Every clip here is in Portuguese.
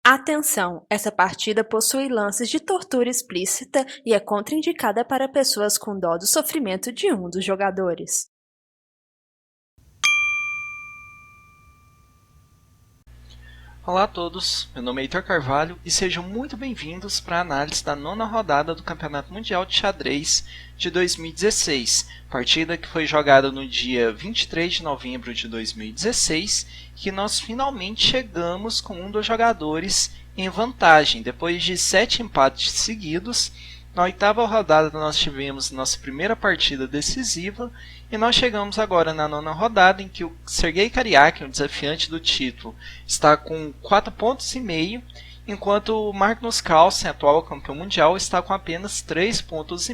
Atenção! Essa partida possui lances de tortura explícita e é contraindicada para pessoas com dó do sofrimento de um dos jogadores. Olá a todos, meu nome é Heitor Carvalho e sejam muito bem-vindos para a análise da nona rodada do Campeonato Mundial de Xadrez de 2016, partida que foi jogada no dia 23 de novembro de 2016, que nós finalmente chegamos com um dos jogadores em vantagem, depois de 7 empates seguidos. Na oitava rodada nós tivemos nossa primeira partida decisiva e nós chegamos agora na nona rodada em que o Sergei Karyakin, o desafiante do título, está com 4,5 pontos, enquanto o Magnus Carlsen, atual campeão mundial, está com apenas 3,5 pontos,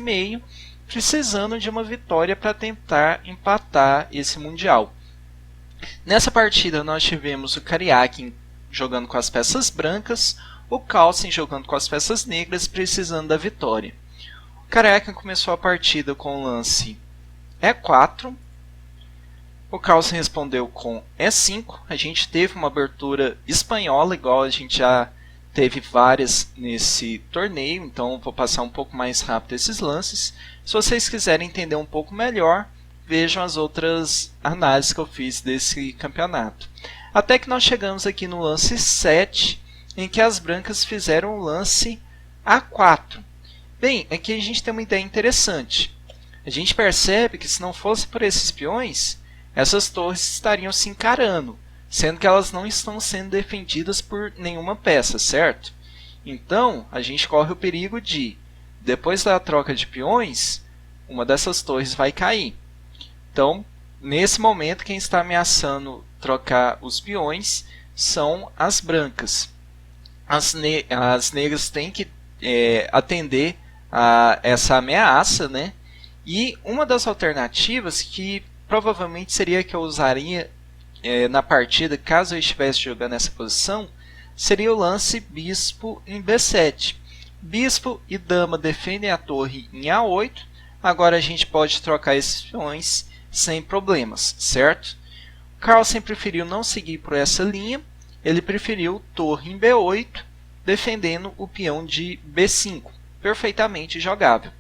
precisando de uma vitória para tentar empatar esse mundial. Nessa partida nós tivemos o Karyakin jogando com as peças brancas, o Carlsen jogando com as peças negras, precisando da vitória. O Karyakin começou a partida com o lance E4, o Carlsen respondeu com E5, a gente teve uma abertura espanhola, igual a gente já teve várias nesse torneio, então vou passar um pouco mais rápido esses lances. Se vocês quiserem entender um pouco melhor, vejam as outras análises que eu fiz desse campeonato. Até que nós chegamos aqui no lance 7, em que as brancas fizeram o lance A4. Bem, aqui a gente tem uma ideia interessante. A gente percebe que se não fosse por esses peões, essas torres estariam se encarando, sendo que elas não estão sendo defendidas por nenhuma peça, certo? Então, a gente corre o perigo de, depois da troca de peões, uma dessas torres vai cair. Então, nesse momento, quem está ameaçando trocar os peões são as brancas. As negras têm que atender a essa ameaça, né? E uma das alternativas que provavelmente seria a que eu usaria na partida, caso eu estivesse jogando nessa posição, seria o lance bispo em B7. Bispo e dama defendem a torre em A8, agora a gente pode trocar esses peões sem problemas, certo? Carlsen preferiu não seguir por essa linha, ele preferiu torre em B8, defendendo o peão de B5, perfeitamente jogável.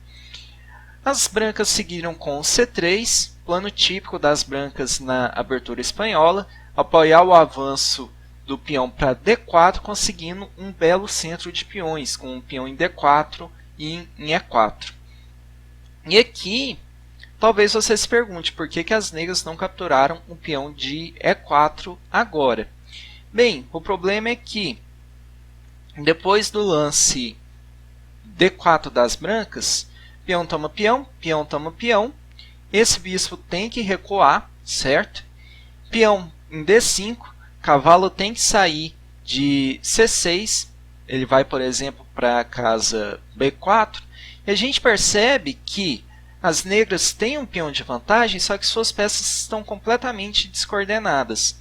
As brancas seguiram com o C3, plano típico das brancas na abertura espanhola, apoiar o avanço do peão para D4, conseguindo um belo centro de peões, com um peão em D4 e em E4. E aqui, talvez você se pergunte por que as negras não capturaram o peão de E4 agora. Bem, o problema é que, depois do lance D4 das brancas, peão toma peão, peão toma peão. Esse bispo tem que recuar, certo? Peão em D5, cavalo tem que sair de C6. Ele vai, por exemplo, para a casa B4. E a gente percebe que as negras têm um peão de vantagem, só que suas peças estão completamente descoordenadas.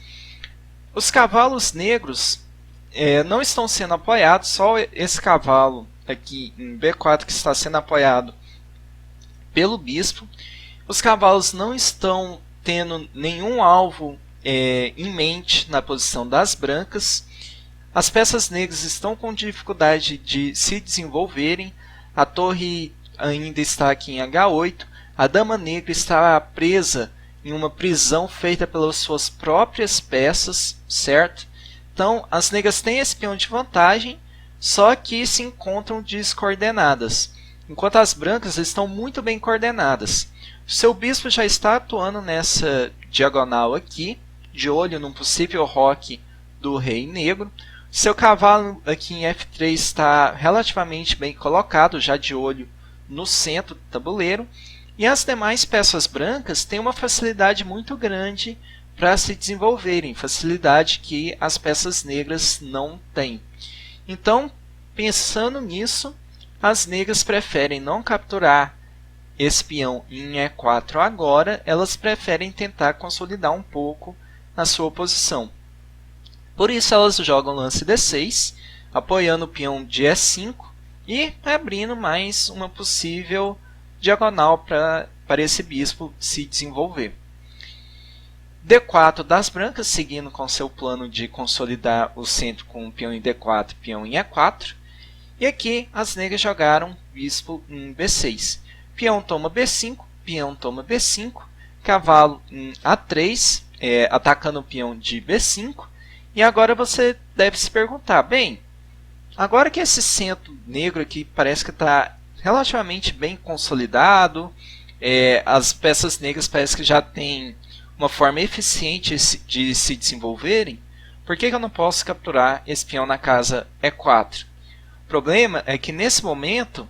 Os cavalos negros não estão sendo apoiados, só esse cavalo aqui em B4 que está sendo apoiado pelo bispo. Os cavalos não estão tendo nenhum alvo em mente na posição das brancas. As peças negras estão com dificuldade de se desenvolverem. A torre ainda está aqui em H8. A dama negra está presa em uma prisão feita pelas suas próprias peças, certo? Então, as negras têm esse peão de vantagem, só que se encontram descoordenadas, enquanto as brancas estão muito bem coordenadas. Seu bispo já está atuando nessa diagonal aqui, de olho num possível roque do rei negro. Seu cavalo aqui em F3 está relativamente bem colocado, já de olho no centro do tabuleiro. E as demais peças brancas têm uma facilidade muito grande para se desenvolverem, facilidade que as peças negras não têm. Então, pensando nisso, as negras preferem não capturar esse peão em E4 agora, elas preferem tentar consolidar um pouco a sua posição. Por isso elas jogam lance D6, apoiando o peão de E5 e abrindo mais uma possível diagonal para esse bispo se desenvolver. D4 das brancas, seguindo com seu plano de consolidar o centro com o peão em D4 e peão em E4. E aqui as negras jogaram bispo em B6. Peão toma B5, peão toma B5, cavalo em A3, atacando o peão de B5. E agora você deve se perguntar, bem, agora que esse centro negro aqui parece que está relativamente bem consolidado, as peças negras parece que já têm uma forma eficiente de se desenvolverem, por que eu não posso capturar esse peão na casa E4? O problema é que nesse momento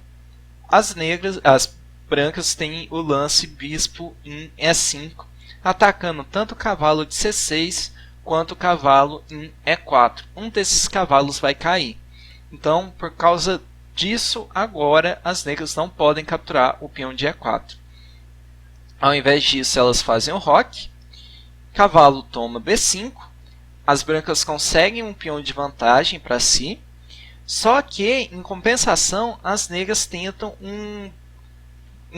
as brancas têm o lance bispo em E5, atacando tanto o cavalo de C6 quanto o cavalo em E4. Um desses cavalos vai cair. Então, por causa disso, agora as negras não podem capturar o peão de E4. Ao invés disso, elas fazem o roque. Cavalo toma B5. As brancas conseguem um peão de vantagem para si. Só que, em compensação, as negras tentam um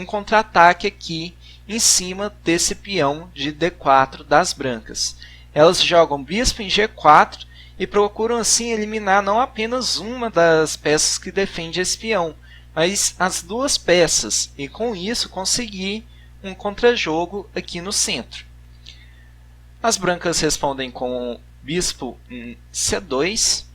contra-ataque aqui em cima desse peão de D4 das brancas. Elas jogam bispo em G4 e procuram assim eliminar não apenas uma das peças que defende esse peão, mas as duas peças, e com isso conseguir um contrajogo aqui no centro. As brancas respondem com bispo em C2,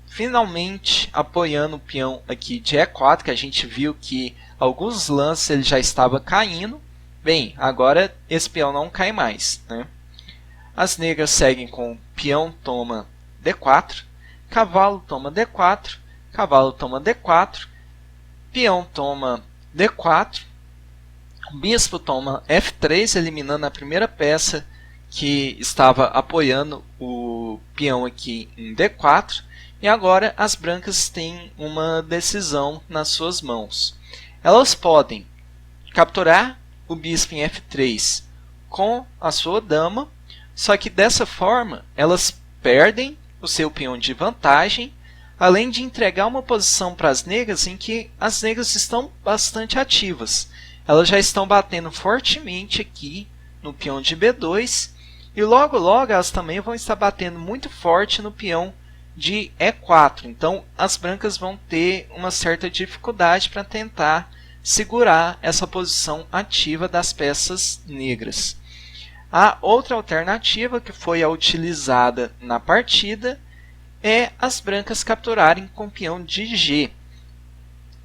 finalmente apoiando o peão aqui de E4, que a gente viu que alguns lances ele já estava caindo. Bem, agora esse peão não cai mais, né? As negras seguem com peão toma D4, cavalo toma D4, cavalo toma D4, peão toma D4, bispo toma F3, eliminando a primeira peça que estava apoiando o peão aqui em D4. E agora as brancas têm uma decisão nas suas mãos. Elas podem capturar o bispo em F3 com a sua dama, só que dessa forma elas perdem o seu peão de vantagem, além de entregar uma posição para as negras em que as negras estão bastante ativas. Elas já estão batendo fortemente aqui no peão de B2 e logo elas também vão estar batendo muito forte no peão de E4. Então as brancas vão ter uma certa dificuldade para tentar segurar essa posição ativa das peças negras. A outra alternativa que foi a utilizada na partida é as brancas capturarem com o peão de G.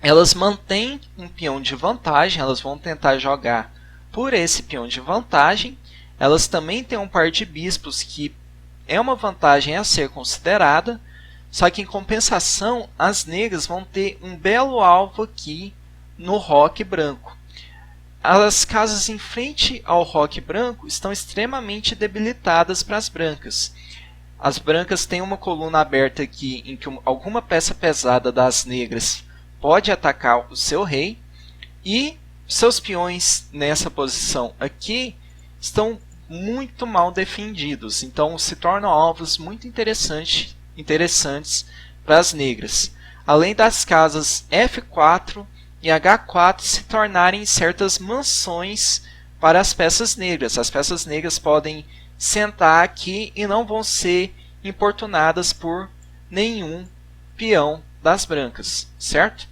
Elas mantêm um peão de vantagem, elas vão tentar jogar por esse peão de vantagem. Elas também têm um par de bispos que é uma vantagem a ser considerada, só que em compensação as negras vão ter um belo alvo aqui no roque branco. As casas em frente ao roque branco estão extremamente debilitadas para as brancas. As brancas têm uma coluna aberta aqui em que alguma peça pesada das negras pode atacar o seu rei, e seus peões nessa posição aqui estão muito mal defendidos, então se tornam alvos muito interessantes para as negras. Além das casas F4 e H4 se tornarem certas mansões para as peças negras. As peças negras podem sentar aqui e não vão ser importunadas por nenhum peão das brancas, certo?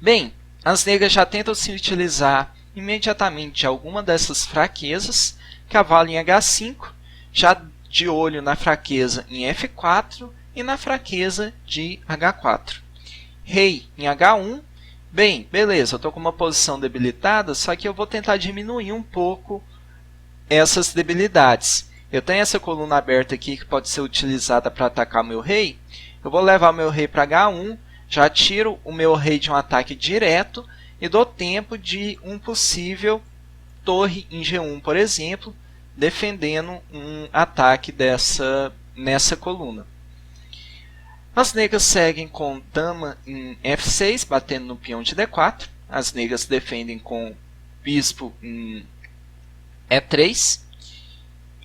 Bem, as negras já tentam se utilizar imediatamente de alguma dessas fraquezas. Cavalo em H5, já de olho na fraqueza em F4 e na fraqueza de H4. Rei em H1. Bem, beleza, eu estou com uma posição debilitada, só que eu vou tentar diminuir um pouco essas debilidades. Eu tenho essa coluna aberta aqui que pode ser utilizada para atacar meu rei. Eu vou levar meu rei para H1, já tiro o meu rei de um ataque direto e dou tempo de um possível torre em G1, por exemplo, defendendo um ataque nessa coluna. As negras seguem com dama em F6, batendo no peão de D4. As negras defendem com bispo em E3.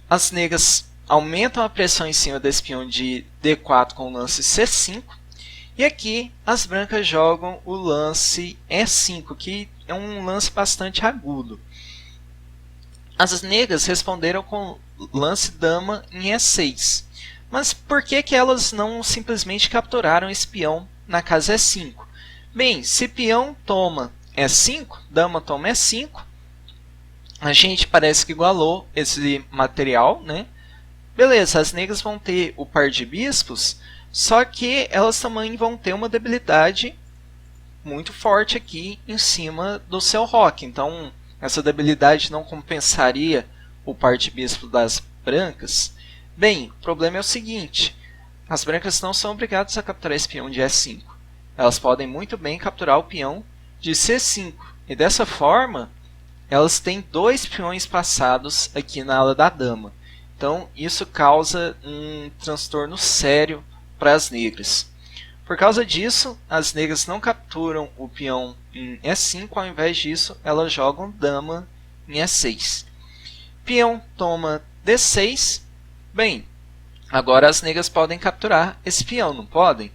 As negras aumentam a pressão em cima desse peão de D4 com o lance C5. E aqui as brancas jogam o lance E5, que é um lance bastante agudo. As negras responderam com lance dama em E6. Mas por que elas não simplesmente capturaram esse peão na casa E5? Bem, se peão toma E5, dama toma E5, a gente parece que igualou esse material, né? Beleza, as negras vão ter o par de bispos, só que elas também vão ter uma debilidade muito forte aqui em cima do seu roque. Então, essa debilidade não compensaria o par de bispo das brancas. Bem, o problema é o seguinte: as brancas não são obrigadas a capturar esse peão de E5. Elas podem muito bem capturar o peão de C5. E dessa forma, elas têm 2 peões passados aqui na ala da dama. Então, isso causa um transtorno sério para as negras. Por causa disso, as negras não capturam o peão em E5, ao invés disso, elas jogam dama em E6. Peão toma D6. Bem, agora as negras podem capturar esse peão, não podem?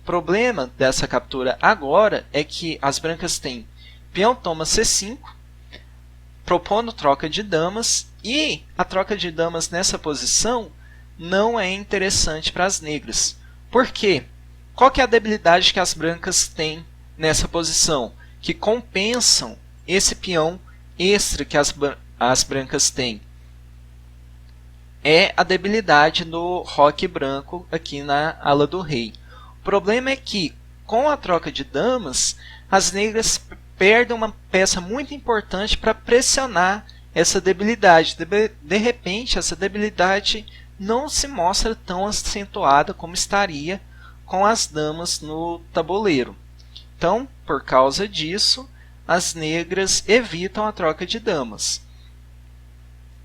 O problema dessa captura agora é que as brancas têm peão toma C5, propondo troca de damas, e a troca de damas nessa posição não é interessante para as negras. Por quê? Qual que é a debilidade que as brancas têm nessa posição, que compensam esse peão extra que as brancas têm? É a debilidade do roque branco aqui na ala do rei. O problema é que, com a troca de damas, as negras perdem uma peça muito importante para pressionar essa debilidade. De repente, essa debilidade não se mostra tão acentuada como estaria com as damas no tabuleiro. Então, por causa disso, as negras evitam a troca de damas.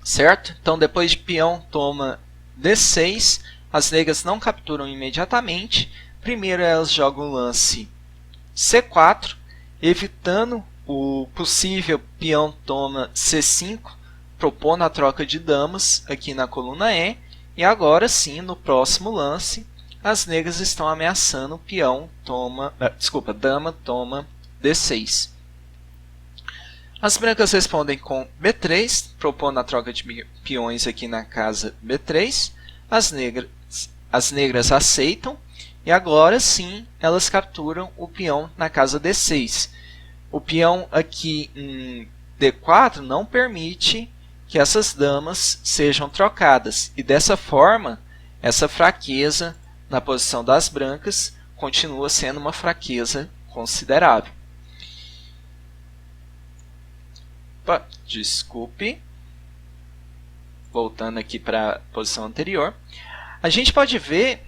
Certo? Então, depois de peão toma D6, as negras não capturam imediatamente. Primeiro elas jogam o lance C4, evitando o possível peão toma C5, propondo a troca de damas aqui na coluna E. E agora sim, no próximo lance, as negras estão ameaçando o peão toma, dama toma D6. As brancas respondem com B3, propondo a troca de peões aqui na casa B3. As negras aceitam e agora sim elas capturam o peão na casa D6. O peão aqui em D4 não permite que essas damas sejam trocadas, e dessa forma essa fraqueza na posição das brancas continua sendo uma fraqueza considerável. Desculpe, voltando aqui para a posição anterior, a gente pode ver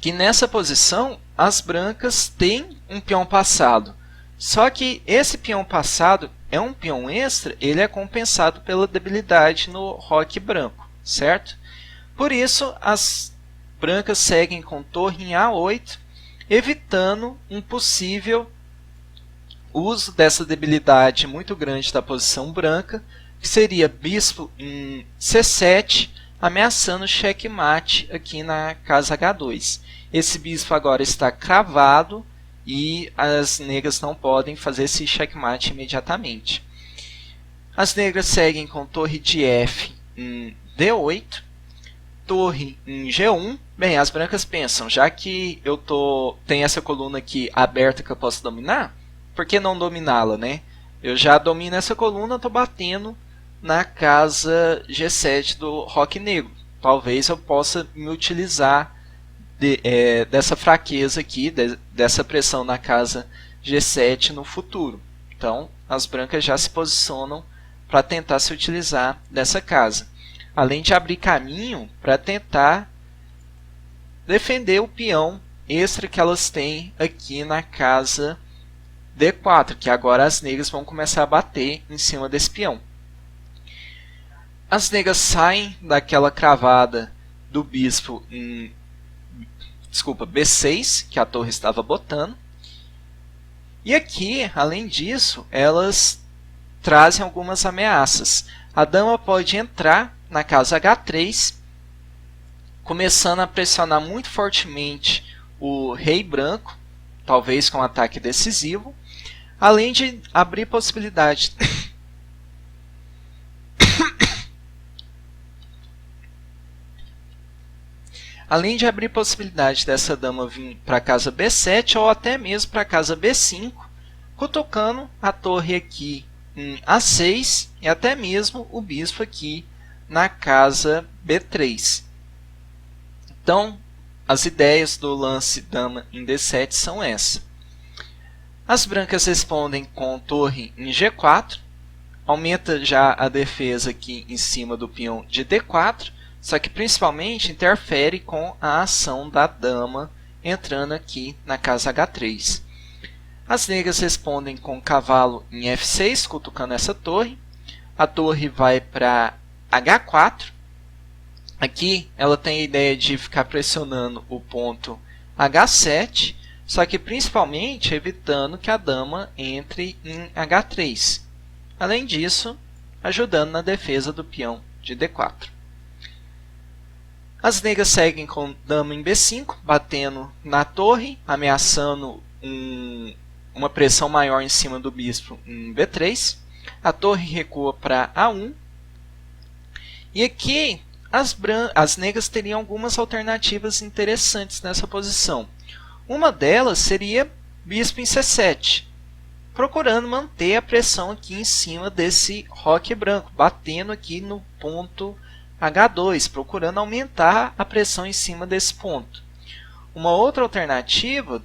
que nessa posição as brancas têm um peão passado, só que esse peão passado é um peão extra, ele é compensado pela debilidade no roque branco, certo? Por isso as brancas seguem com torre em A8, evitando um possível uso dessa debilidade muito grande da posição branca, que seria bispo em C7, ameaçando checkmate aqui na casa H2. Esse bispo agora está cravado e as negras não podem fazer esse checkmate imediatamente. As negras seguem com torre de F em D8, torre em G1. Bem, as brancas pensam, já que eu tenho essa coluna aqui aberta que eu posso dominar, por que não dominá-la, né? Eu já domino essa coluna, estou batendo na casa G7 do roque negro. Talvez eu possa me utilizar dessa fraqueza aqui, dessa pressão na casa G7 no futuro. Então, as brancas já se posicionam para tentar se utilizar dessa casa. Além de abrir caminho para tentar defender o peão extra que elas têm aqui na casa D4, que agora as negras vão começar a bater em cima desse peão. As negras saem daquela cravada do bispo em B6, que a torre estava botando. E aqui, além disso, elas trazem algumas ameaças. A dama pode entrar na casa H3, começando a pressionar muito fortemente o rei branco, talvez com um ataque decisivo, além de abrir possibilidade além de abrir possibilidade dessa dama vir para a casa B7 ou até mesmo para a casa B5, cutucando a torre aqui em A6 e até mesmo o bispo aqui na casa B3. Então, as ideias do lance dama em D7 são essas. As brancas respondem com torre em G4, aumenta já a defesa aqui em cima do peão de D4, só que principalmente interfere com a ação da dama entrando aqui na casa H3. As negras respondem com cavalo em F6, cutucando essa torre. A torre vai para H4. Aqui ela tem a ideia de ficar pressionando o ponto H7, só que principalmente evitando que a dama entre em H3. Além disso, ajudando na defesa do peão de D4. As negras seguem com dama em B5, batendo na torre, ameaçando uma pressão maior em cima do bispo em B3. A torre recua para A1. E aqui as negras teriam algumas alternativas interessantes nessa posição. Uma delas seria bispo em C7, procurando manter a pressão aqui em cima desse roque branco, batendo aqui no ponto H2, procurando aumentar a pressão em cima desse ponto. Uma outra alternativa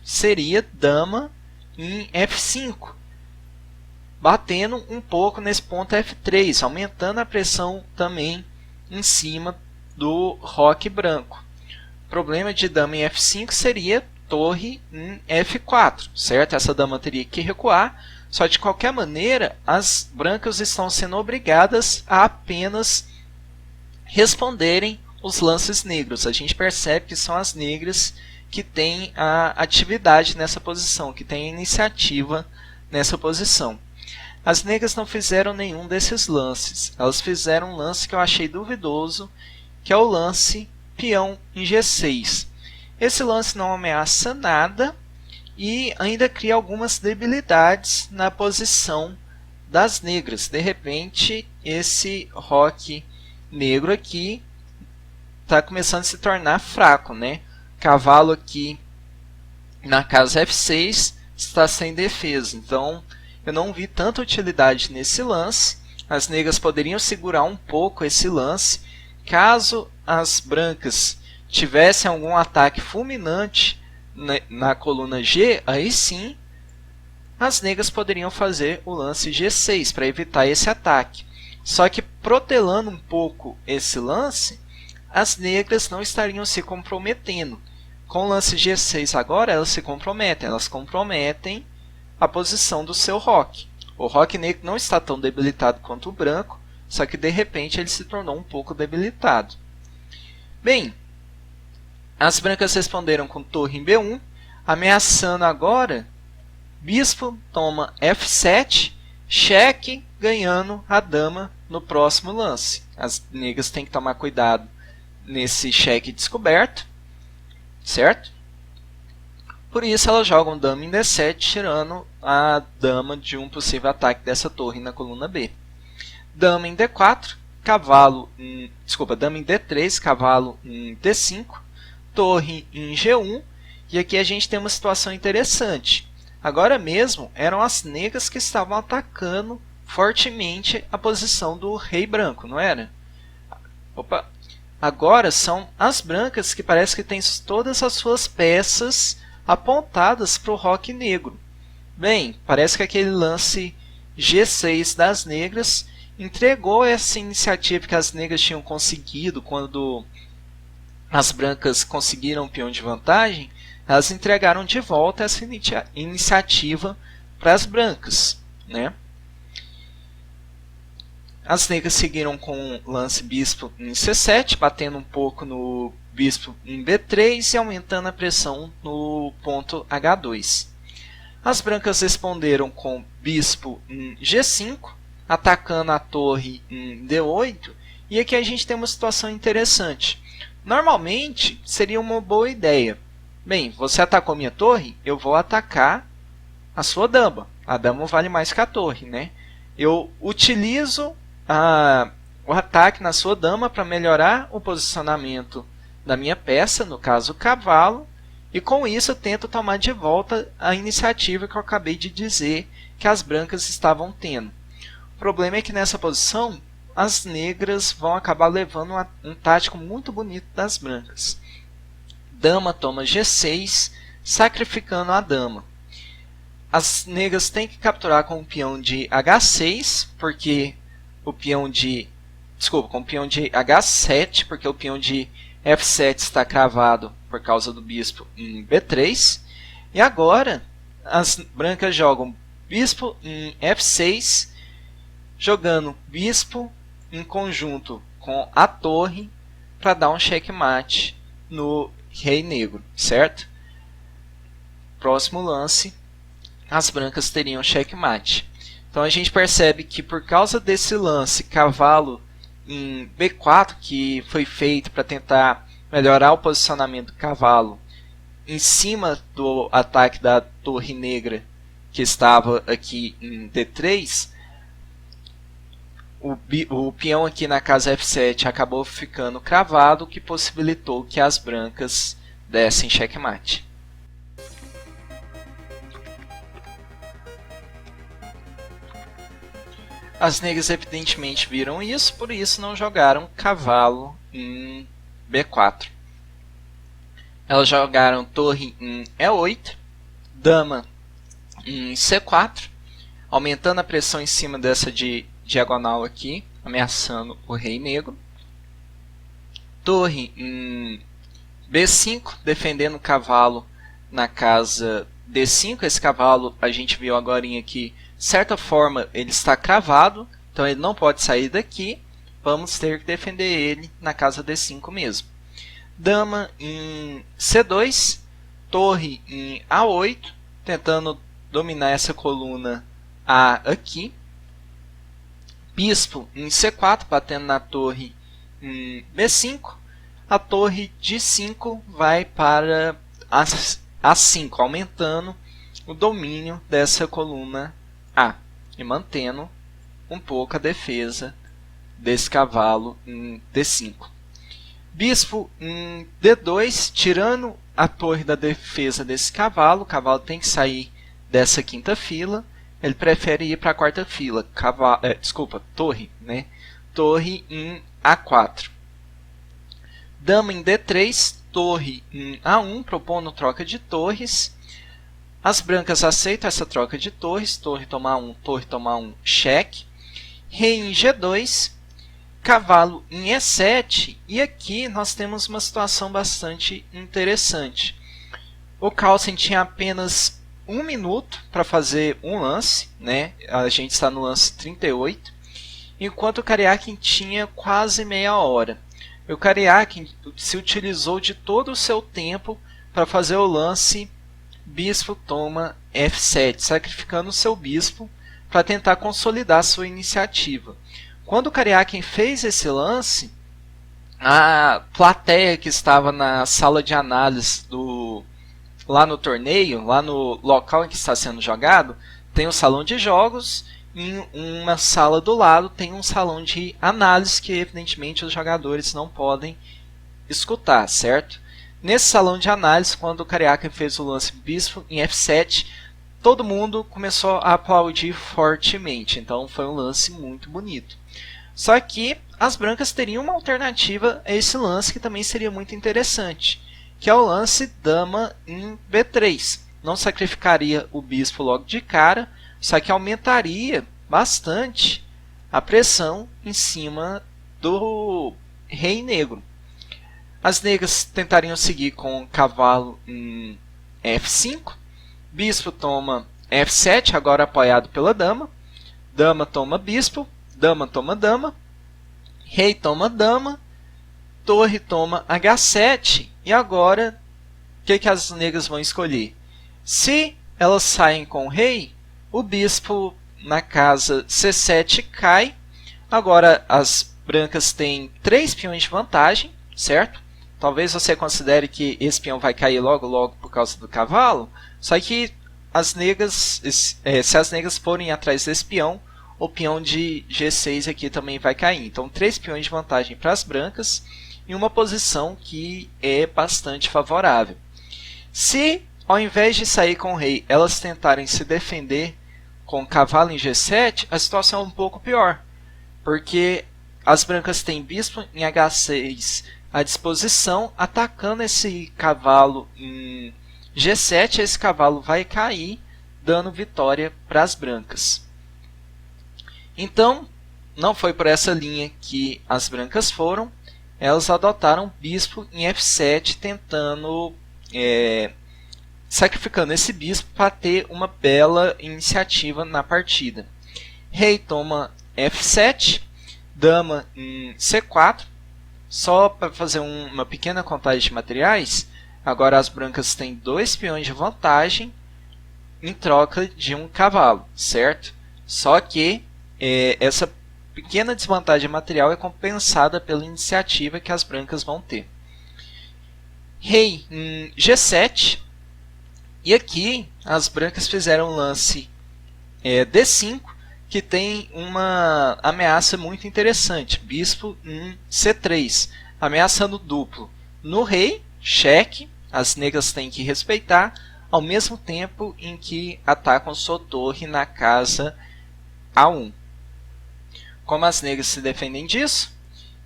seria dama em F5, batendo um pouco nesse ponto F3, aumentando a pressão também em cima do roque branco. O problema de dama em F5 seria torre em F4, certo? Essa dama teria que recuar, só de qualquer maneira as brancas estão sendo obrigadas a apenas responderem os lances negros. A gente percebe que são as negras que têm a atividade nessa posição, que têm a iniciativa nessa posição. As negras não fizeram nenhum desses lances. Elas fizeram um lance que eu achei duvidoso, que é o lance peão em G6. Esse lance não ameaça nada e ainda cria algumas debilidades na posição das negras. De repente, esse roque negro aqui está começando a se tornar fraco, né? Cavalo aqui na casa F6 está sem defesa, então eu não vi tanta utilidade nesse lance. As negras poderiam segurar um pouco esse lance. Caso as brancas tivessem algum ataque fulminante na coluna G, aí sim as negras poderiam fazer o lance G6 para evitar esse ataque. Só que protelando um pouco esse lance, as negras não estariam se comprometendo. Com o lance G6 agora, elas se comprometem. Elas comprometem a posição do seu roque. O roque negro não está tão debilitado quanto o branco, só que de repente ele se tornou um pouco debilitado. Bem, as brancas responderam com torre em B1, ameaçando agora. Bispo toma F7, cheque, ganhando a dama no próximo lance. As negras têm que tomar cuidado nesse cheque descoberto, certo? Por isso elas jogam dama em D7, tirando a dama de um possível ataque dessa torre na coluna B. Dama em D4, dama em D3, cavalo em D5, torre em G1, e aqui a gente tem uma situação interessante. Agora mesmo eram as negras que estavam atacando fortemente a posição do rei branco, não era? Opa! Agora são as brancas que parece que têm todas as suas peças apontadas para o roque negro. Bem, parece que aquele lance G6 das negras entregou essa iniciativa que as negras tinham conseguido quando as brancas conseguiram um peão de vantagem. Elas entregaram de volta essa iniciativa para as brancas, né? As negras seguiram com o lance bispo em C7, batendo um pouco no bispo em B3 e aumentando a pressão no ponto H2. As brancas responderam com bispo em G5, atacando a torre em D8, e aqui a gente tem uma situação interessante. Normalmente seria uma boa ideia. Bem, você atacou minha torre, eu vou atacar a sua dama. A dama vale mais que a torre, né? Eu utilizo o ataque na sua dama para melhorar o posicionamento da minha peça, no caso o cavalo, e com isso eu tento tomar de volta a iniciativa que eu acabei de dizer que as brancas estavam tendo. O problema é que nessa posição as negras vão acabar levando um tático muito bonito das brancas. Dama toma G6, sacrificando a dama. As negras têm que capturar com o peão de H6, porque o peão de... Desculpa, com o peão de H7, porque o peão de F7 está cravado por causa do bispo em B3. E agora as brancas jogam bispo em F6, jogando bispo em conjunto com a torre para dar um checkmate no rei negro, certo? Próximo lance, as brancas teriam checkmate. Então a gente percebe que por causa desse lance cavalo em B4, que foi feito para tentar melhorar o posicionamento do cavalo em cima do ataque da torre negra que estava aqui em D3, o peão aqui na casa F7 acabou ficando cravado, o que possibilitou que as brancas dessem checkmate. As negras evidentemente viram isso, por isso não jogaram cavalo em B4. Elas jogaram torre em E8, dama em C4, aumentando a pressão em cima dessa diagonal aqui, ameaçando o rei negro. Torre em B5, defendendo o cavalo na casa D5. Esse cavalo a gente viu agora aqui, de certa forma ele está cravado, então ele não pode sair daqui. Vamos ter que defender ele na casa D5 mesmo. Dama em C2, torre em A8, tentando dominar essa coluna A aqui. Bispo em C4, batendo na torre em B5. A torre de 5 vai para A5, aumentando o domínio dessa coluna A e mantendo um pouco a defesa desse cavalo em D5. Bispo em D2, tirando a torre da defesa desse cavalo. O cavalo tem que sair dessa quinta fila. Ele prefere ir para a quarta fila. Torre, né? Torre em A4. Dama em D3, torre em A1, propondo troca de torres. As brancas aceitam essa troca de torres. Torre toma 1, torre toma 1, cheque. Rei em G2. Cavalo em E7, e aqui nós temos uma situação bastante interessante. O Carlsen tinha apenas 1 minuto para fazer um lance, né? A gente está no lance 38, enquanto o Karyakin tinha quase meia hora. O Karyakin se utilizou de todo o seu tempo para fazer o lance bispo toma F7, sacrificando o seu bispo para tentar consolidar sua iniciativa. Quando o Karyakin fez esse lance, a plateia que estava na sala de análise lá no torneio, lá no local em que está sendo jogado, tem um salão de jogos, e em uma sala do lado tem um salão de análise que evidentemente os jogadores não podem escutar, certo? Nesse salão de análise, quando o Karyakin fez o lance bispo em F7, todo mundo começou a aplaudir fortemente, então foi um lance muito bonito. Só que as brancas teriam uma alternativa a esse lance que também seria muito interessante, que é o lance dama em B3. Não sacrificaria o bispo logo de cara, só que aumentaria bastante a pressão em cima do rei negro. As negras tentariam seguir com cavalo em F5, bispo toma F7, agora apoiado pela dama, dama toma bispo, dama toma dama, rei toma dama, torre toma H7, e agora o que as negras vão escolher? Se elas saem com o rei, o bispo na casa C7 cai. Agora as brancas têm 3 peões de vantagem, certo? Talvez você considere que esse peão vai cair logo por causa do cavalo, só que as negras, se as negras forem atrás desse peão, o peão de G6 aqui também vai cair. Então 3 peões de vantagem para as brancas. em uma posição que é bastante favorável. Se, ao invés de sair com o rei, elas tentarem se defender com o cavalo em G7, a situação é um pouco pior, porque as brancas têm bispo em H6 à disposição, atacando esse cavalo em G7, esse cavalo vai cair, dando vitória para as brancas. Então, não foi por essa linha que as brancas foram, elas adotaram bispo em F7, tentando sacrificando esse bispo para ter uma bela iniciativa na partida. Rei toma F7, dama em C4. Só para fazer uma pequena contagem de materiais, agora as brancas têm 2 peões de vantagem em troca de um cavalo, certo? Só que essa pequena desvantagem material é compensada pela iniciativa que as brancas vão ter. Rei em G7. E aqui as brancas fizeram um lance D5, que tem uma ameaça muito interessante. Bispo em C3, ameaçando duplo no rei, cheque, as negras têm que respeitar, ao mesmo tempo em que atacam sua torre na casa A1. Como as negras se defendem disso?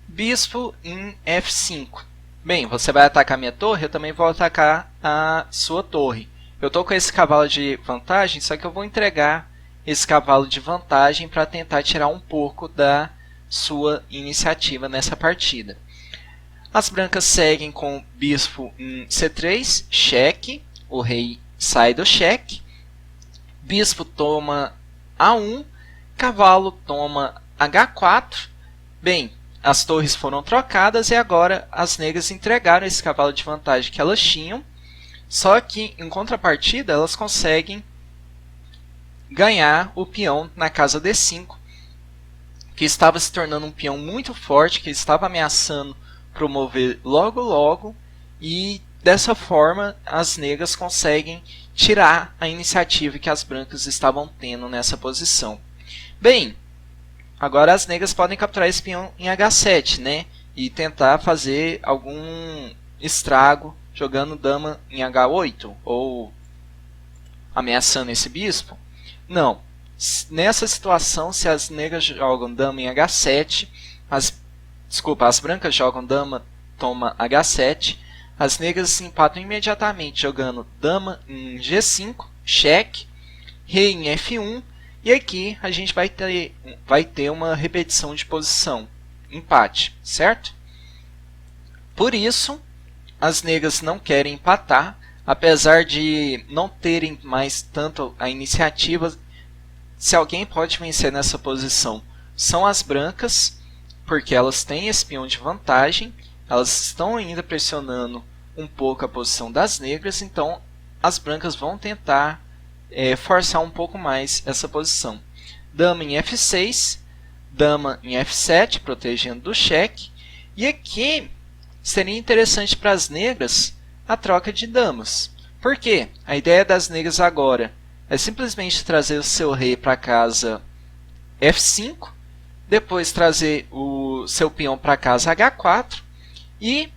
Bispo em F5. Bem, você vai atacar minha torre, eu também vou atacar a sua torre. Eu estou com esse cavalo de vantagem, só que eu vou entregar esse cavalo de vantagem para tentar tirar um pouco da sua iniciativa nessa partida. As brancas seguem com bispo em C3, cheque, o rei sai do cheque, bispo toma A1, cavalo toma H4. Bem, as torres foram trocadas e agora as negras entregaram esse cavalo de vantagem que elas tinham, só que em contrapartida elas conseguem ganhar o peão na casa D5, que estava se tornando um peão muito forte, que estava ameaçando promover logo, e dessa forma as negras conseguem tirar a iniciativa que as brancas estavam tendo nessa posição. Bem, agora as negras podem capturar esse peão em H7, né? E tentar fazer algum estrago jogando dama em H8 ou ameaçando esse bispo. Não. Nessa situação, se as negras jogam dama em H7, as brancas jogam dama, toma H7, as negras se empatam imediatamente jogando dama em G5, cheque, rei em F1, e aqui a gente vai ter uma repetição de posição, empate, certo? Por isso, as negras não querem empatar, apesar de não terem mais tanto a iniciativa. Se alguém pode vencer nessa posição, são as brancas, porque elas têm esse peão de vantagem, elas estão ainda pressionando um pouco a posição das negras, então as brancas vão tentar forçar um pouco mais essa posição. Dama em F6, dama em F7, protegendo do cheque, e aqui seria interessante para as negras a troca de damas. Por quê? A ideia das negras agora é simplesmente trazer o seu rei para a casa F5, depois trazer o seu peão para a casa H4 e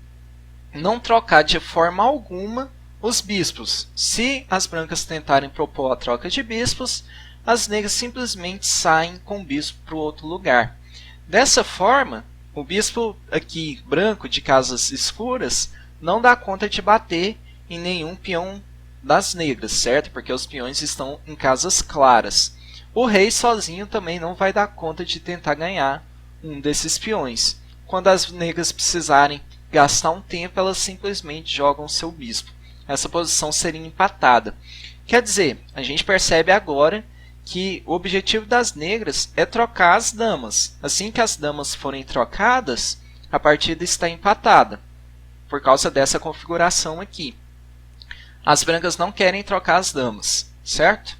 não trocar de forma alguma os bispos. Se as brancas tentarem propor a troca de bispos, as negras simplesmente saem com o bispo para o outro lugar. Dessa forma, o bispo aqui branco de casas escuras não dá conta de bater em nenhum peão das negras, certo? Porque os peões estão em casas claras. O rei sozinho também não vai dar conta de tentar ganhar um desses peões. Quando as negras precisarem gastar um tempo, elas simplesmente jogam seu bispo. Essa posição seria empatada. Quer dizer, a gente percebe agora que o objetivo das negras é trocar as damas. Assim que as damas forem trocadas, a partida está empatada, por causa dessa configuração aqui. As brancas não querem trocar as damas, certo?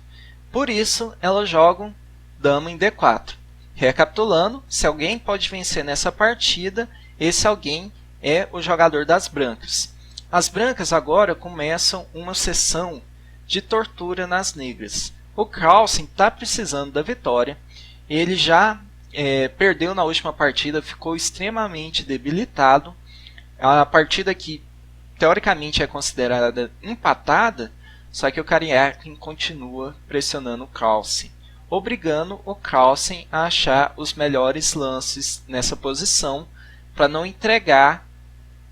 Por isso, elas jogam dama em D4. Recapitulando, se alguém pode vencer nessa partida, esse alguém é o jogador das brancas. As brancas agora começam uma sessão de tortura nas negras. O Carlsen está precisando da vitória. Ele já perdeu na última partida, ficou extremamente debilitado. a partida que teoricamente é considerada empatada, só que o Karjakin continua pressionando o Carlsen, obrigando o Carlsen a achar os melhores lances nessa posição para não entregar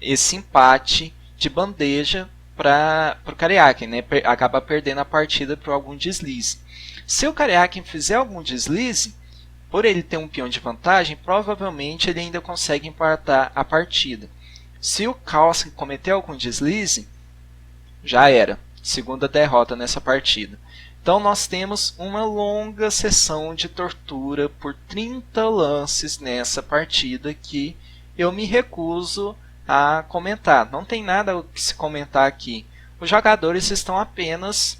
esse empate de bandeja para o Karjakin, né? Acaba perdendo a partida por algum deslize. Se o Karjakin fizer algum deslize, por ele ter um peão de vantagem, provavelmente ele ainda consegue empatar a partida. Se o Carlsen cometer algum deslize, já era. Segunda derrota nessa partida. Então nós temos uma longa sessão de tortura por 30 lances nessa partida que eu me recuso a comentar. Não tem nada o que se comentar aqui. Os jogadores estão apenas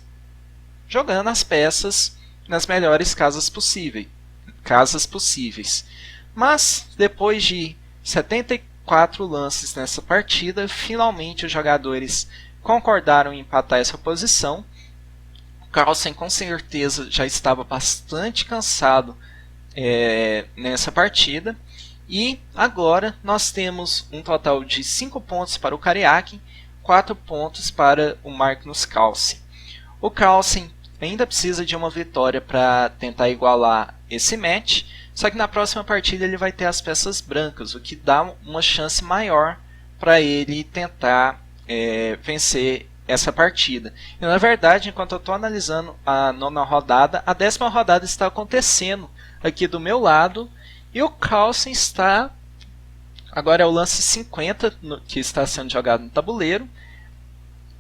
jogando as peças nas melhores casas possíveis. Mas depois de 74 lances nessa partida, finalmente os jogadores concordaram em empatar essa posição. O Carlsen com certeza já estava bastante cansado nessa partida. E agora nós temos um total de 5 pontos para o Karjakin, 4 pontos para o Magnus Carlsen. O Carlsen ainda precisa de uma vitória para tentar igualar esse match, só que na próxima partida ele vai ter as peças brancas, o que dá uma chance maior para ele tentar vencer essa partida. E na verdade, enquanto eu estou analisando a 9ª rodada, a 10ª rodada está acontecendo aqui do meu lado, e o Carlsen está... Agora é o lance 50 que está sendo jogado no tabuleiro.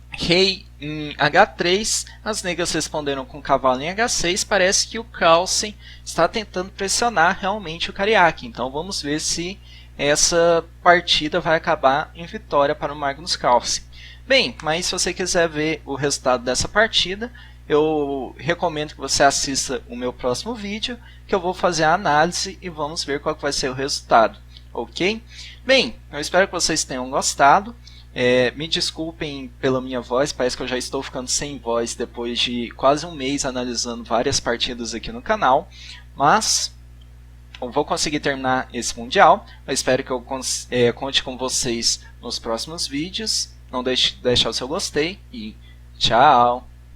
Rei em H3, as negras responderam com cavalo em H6. Parece que o Carlsen está tentando pressionar realmente o Karjakin. Então vamos ver se essa partida vai acabar em vitória para o Magnus Carlsen. Bem, mas se você quiser ver o resultado dessa partida, eu recomendo que você assista o meu próximo vídeo, que eu vou fazer a análise e vamos ver qual que vai ser o resultado, ok? Bem, eu espero que vocês tenham gostado. Me desculpem pela minha voz, parece que eu já estou ficando sem voz depois de quase um mês analisando várias partidas aqui no canal, mas eu vou conseguir terminar esse Mundial. Eu espero que eu conte com vocês nos próximos vídeos. Não deixe de deixar o seu gostei e tchau!